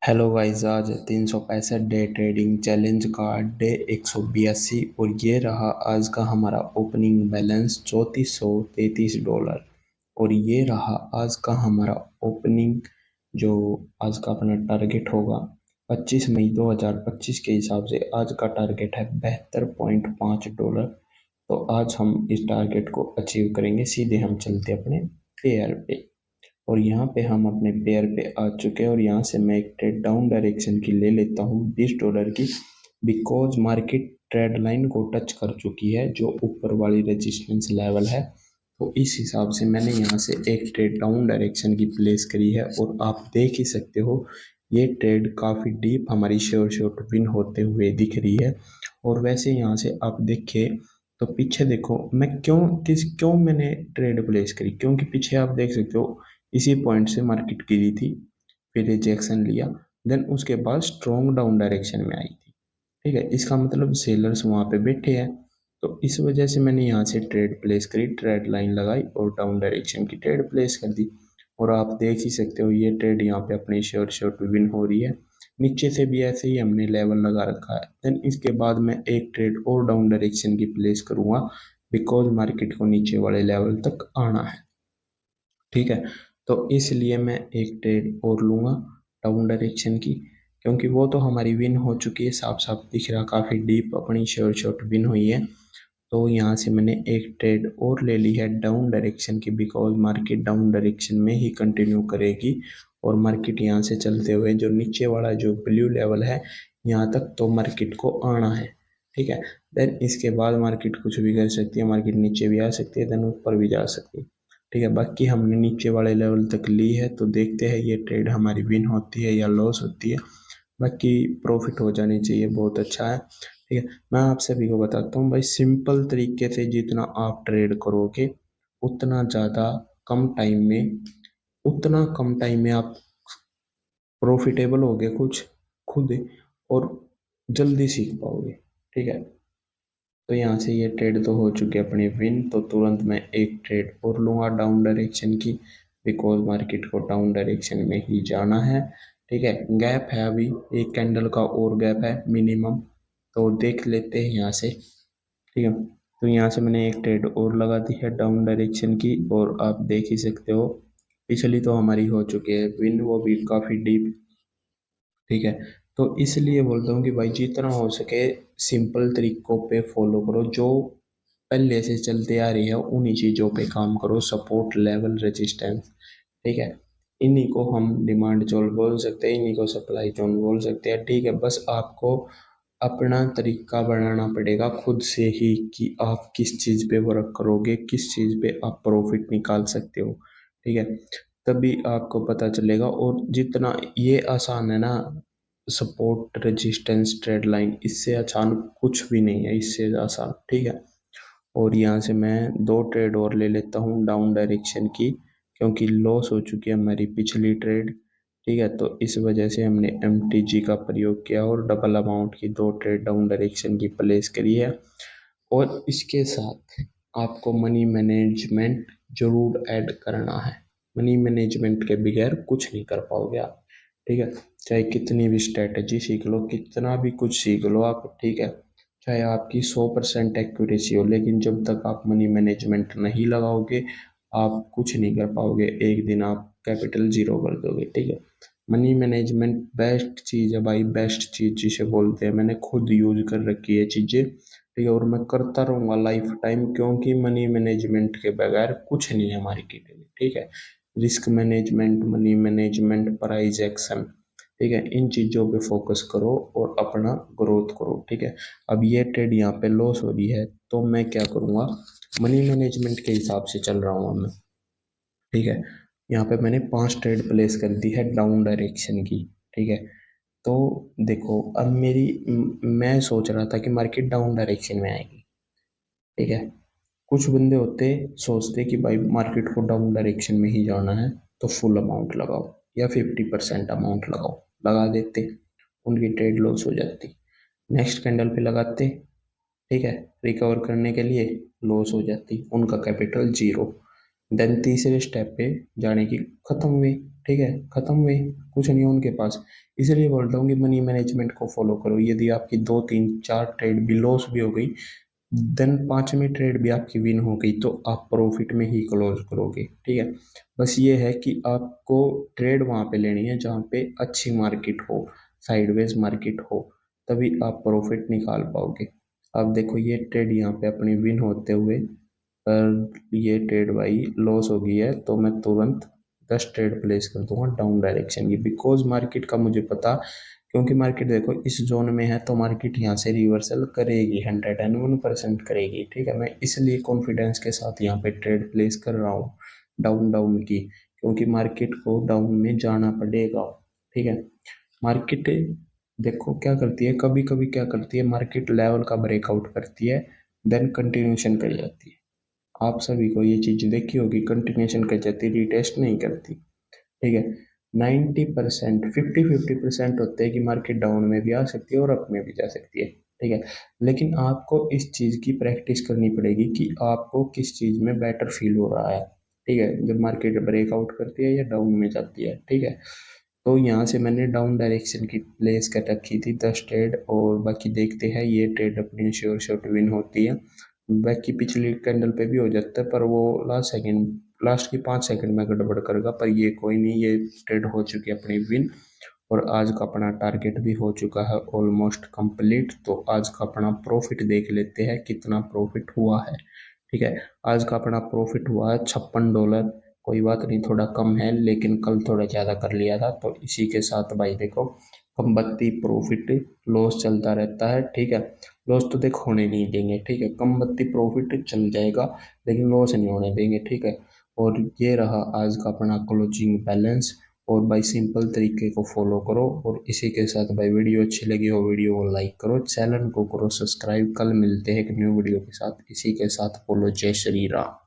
Hello guys, आज 365 day trading challenge का day 182 और ये रहा आज का हमारा ओपनिंग बैलेंस $3433। और ये रहा आज का हमारा ओपनिंग जो आज का अपना टारगेट होगा 25 मई 2025 के हिसाब से आज का टारगेट है $72.5। तो आज हम इस टारगेट को अचीव करेंगे। सीधे हम चलते अपने पेयर पे और यहाँ पे हम अपने पेयर पे आ चुके हैं और यहाँ से मैं एक ट्रेड डाउन डायरेक्शन की ले लेता हूँ $20 की, बिकॉज मार्केट ट्रेड लाइन को टच कर चुकी है जो ऊपर वाली रेजिस्टेंस लेवल है। तो इस हिसाब से मैंने यहाँ से एक ट्रेड डाउन डायरेक्शन की प्लेस करी है और आप देख ही सकते हो ये ट्रेड काफ़ी डीप हमारी शॉर्ट विन होते हुए दिख रही है। और वैसे यहाँ से आप देखें तो पीछे देखो मैं क्यों मैंने ट्रेड प्लेस करी, क्योंकि पीछे आप देख सकते हो इसी पॉइंट से मार्केट गिरी थी, फिर रिजेक्शन लिया, देन उसके बाद स्ट्रॉन्ग डाउन डायरेक्शन में आई थी। ठीक है, इसका मतलब सेलर्स वहां पे बैठे हैं। तो इस वजह से मैंने यहाँ से ट्रेड प्लेस करी, ट्रेड लाइन लगाई और डाउन डायरेक्शन की ट्रेड प्लेस कर दी। और आप देख ही सकते हो ये ट्रेड यहाँ पे अपनी शॉर्ट विन हो रही है। नीचे से भी ऐसे ही हमने लेवल लगा रखा है। देन इसके बाद मैं एक ट्रेड और डाउन डायरेक्शन की प्लेस करूंगा, बिकॉज मार्केट को नीचे वाले लेवल तक आना है। ठीक है, तो इसलिए मैं एक ट्रेड और लूँगा डाउन डायरेक्शन की, क्योंकि वो तो हमारी विन हो चुकी है, साफ साफ दिख रहा काफ़ी डीप अपनी शॉर्ट विन हुई है। तो यहाँ से मैंने एक ट्रेड और ले ली है डाउन डायरेक्शन की, बिकॉज मार्केट डाउन डायरेक्शन में ही कंटिन्यू करेगी और मार्केट यहाँ से चलते हुए जो नीचे वाला जो ब्लू लेवल है यहाँ तक तो मार्केट को आना है। ठीक है, देन इसके बाद मार्केट कुछ भी कर सकती है, मार्केट नीचे भी आ सकती है, देन ऊपर भी जा सकती है। ठीक है, बाकी हमने नीचे वाले लेवल तक ली है तो देखते हैं ये ट्रेड हमारी विन होती है या लॉस होती है। बाकी प्रॉफिट हो जानी चाहिए, बहुत अच्छा है। ठीक है, मैं आप सभी को बताता हूँ भाई, सिंपल तरीके से जितना आप ट्रेड करोगे उतना ज़्यादा कम टाइम में उतना कम टाइम में आप प्रॉफिटेबल होगे कुछ खुद और जल्दी सीख पाओगे। ठीक है, तो यहाँ से ये ट्रेड तो हो चुके अपनी विन, तो तुरंत मैं एक ट्रेड और लूँगा डाउन डायरेक्शन की, बिकॉज मार्केट को डाउन डायरेक्शन में ही जाना है। ठीक है, गैप है अभी, एक कैंडल का और गैप है मिनिमम, तो देख लेते हैं यहाँ से। ठीक है, तो यहाँ से मैंने एक ट्रेड और लगा दी है डाउन डायरेक्शन की और आप देख ही सकते हो पिछली तो हमारी हो चुकी है विन, वो भी काफ़ी डीप। ठीक है, तो इसलिए बोलता हूँ कि भाई जितना हो सके सिंपल तरीकों पे फॉलो करो, जो पहले से चलते आ रही है उन्हीं चीज़ों पे काम करो, सपोर्ट लेवल रेजिस्टेंस। ठीक है, इन्हीं को हम डिमांड जोन बोल सकते हैं, इन्हीं को सप्लाई जोन बोल सकते हैं। ठीक है, बस आपको अपना तरीका बनाना पड़ेगा खुद से ही कि आप किस चीज़ पे वर्क करोगे, किस चीज़ पे आप प्रॉफिट निकाल सकते हो। ठीक है, तभी आपको पता चलेगा। और जितना ये आसान है ना, सपोर्ट रेजिस्टेंस ट्रेड लाइन, इससे आसान कुछ भी नहीं है, इससे आसान। ठीक है, और यहाँ से मैं दो ट्रेड और ले लेता हूँ डाउन डायरेक्शन की, क्योंकि लॉस हो चुकी है हमारी पिछली ट्रेड। ठीक है, तो इस वजह से हमने MTG का प्रयोग किया और डबल अमाउंट की दो ट्रेड डाउन डायरेक्शन की प्लेस करी है। और इसके साथ आपको मनी मैनेजमेंट जरूर ऐड करना है। मनी मैनेजमेंट के बगैर कुछ नहीं कर पाओगे आप। ठीक है, चाहे कितनी भी स्ट्रेटजी सीख लो, कितना भी कुछ सीख लो आप, ठीक है, चाहे आपकी 100% एक्यूरेसी हो, लेकिन जब तक आप मनी मैनेजमेंट नहीं लगाओगे आप कुछ नहीं कर पाओगे। एक दिन आप कैपिटल जीरो कर दोगे। ठीक है, मनी मैनेजमेंट बेस्ट चीज़ है भाई, बेस्ट चीज़ जिसे बोलते हैं, मैंने खुद यूज कर रखी है चीज़ें। ठीक है, और मैं करता रहूँगा लाइफ टाइम, क्योंकि मनी मैनेजमेंट के बगैर कुछ नहीं है मार्केट में। ठीक है, risk management, money management, price action, ठीक है, इन चीज़ों पे फोकस करो और अपना ग्रोथ करो। ठीक है, अब ये ट्रेड यहाँ पे लॉस हो रही है तो मैं क्या करूँगा, मनी मैनेजमेंट के हिसाब से चल रहा हूँ मैं। ठीक है, यहाँ पे मैंने 5 ट्रेड प्लेस कर दी है डाउन डायरेक्शन की। ठीक है, तो देखो अब मैं सोच रहा था कि मार्केट डाउन डायरेक्शन में आएगी। ठीक है, कुछ बंदे होते सोचते कि भाई मार्केट को डाउन डायरेक्शन में ही जाना है तो फुल अमाउंट लगाओ या 50% अमाउंट लगाओ, लगा देते, उनकी ट्रेड लॉस हो जाती। नेक्स्ट कैंडल पे लगाते, ठीक है, रिकवर करने के लिए, लॉस हो जाती, उनका कैपिटल जीरो। देन तीसरे स्टेप पे जाने की खत्म हुई। ठीक है, खत्म हुई, कुछ नहीं है उनके पास। इसलिए बोल रहा हूँ कि मनी मैनेजमेंट को फॉलो करो। यदि आपकी दो तीन चार ट्रेड भी लॉस भी हो गई, देन पांचवी ट्रेड भी आपकी विन हो गई, तो आप प्रॉफिट में ही क्लोज करोगे। ठीक है, बस ये है कि आपको ट्रेड वहां पे लेनी है जहाँ पे अच्छी मार्केट हो, साइडवेज मार्केट हो, तभी आप प्रॉफिट निकाल पाओगे। अब देखो ये ट्रेड यहाँ पे अपनी विन होते हुए, पर ये ट्रेड भाई लॉस हो गई है, तो मैं तुरंत 10 ट्रेड प्लेस कर दूंगा डाउन डायरेक्शन की, बिकॉज मार्केट का मुझे पता, क्योंकि मार्केट देखो इस जोन में है, तो मार्केट यहाँ से रिवर्सल करेगी, 101% करेगी। ठीक है, मैं इसलिए कॉन्फिडेंस के साथ यहाँ पे ट्रेड प्लेस कर रहा हूँ डाउन डाउन की, क्योंकि मार्केट को डाउन में जाना पड़ेगा। ठीक है, मार्केट देखो क्या करती है, कभी कभी क्या करती है, मार्केट लेवल का ब्रेकआउट करती है, देन कंटिन्यूशन कर जाती है। आप सभी को ये चीज देखी होगी, कंटिन्यूशन कर जाती है, रिटेस्ट नहीं करती। ठीक है, 90%, 50-50% होते हैं कि मार्केट डाउन में भी आ सकती है और अप में भी जा सकती है। ठीक है, लेकिन आपको इस चीज की प्रैक्टिस करनी पड़ेगी कि आपको किस चीज में बेटर फील हो रहा है। ठीक है, जब मार्केट ब्रेकआउट करती है या डाउन में जाती है। ठीक है, तो यहाँ से मैंने डाउन डायरेक्शन की प्लेस कर रखी थी 10 ट्रेड, और बाकी देखते हैं ये ट्रेड अपनी श्योर शॉट विन होती है। बाकी पिछली कैंडल पे भी हो जाता है, पर वो लास्ट की 5 सेकंड में गड़बड़ करेगा, पर ये कोई नहीं, ये ट्रेड हो चुकी है अपनी विन। और आज का अपना टारगेट भी हो चुका है ऑलमोस्ट कंप्लीट, तो आज का अपना प्रॉफिट देख लेते हैं कितना प्रॉफिट हुआ है। ठीक है, आज का अपना प्रॉफिट हुआ है $56। कोई बात नहीं, थोड़ा कम है, लेकिन कल थोड़ा ज़्यादा कर लिया था, तो इसी के साथ भाई देखो, कम बत्ती प्रॉफिट लॉस चलता रहता है। ठीक है, लॉस तो देख होने नहीं देंगे। ठीक है, कम बत्ती प्रॉफिट चल जाएगा, लेकिन लॉस नहीं होने देंगे। ठीक है, और ये रहा आज का अपना क्लोजिंग बैलेंस। और भाई सिंपल तरीके को फॉलो करो, और इसी के साथ भाई वीडियो अच्छी लगी हो वीडियो को लाइक करो, चैनल को करो सब्सक्राइब। कल मिलते हैं एक न्यू वीडियो के साथ, इसी के साथ बोलो जय श्री राम।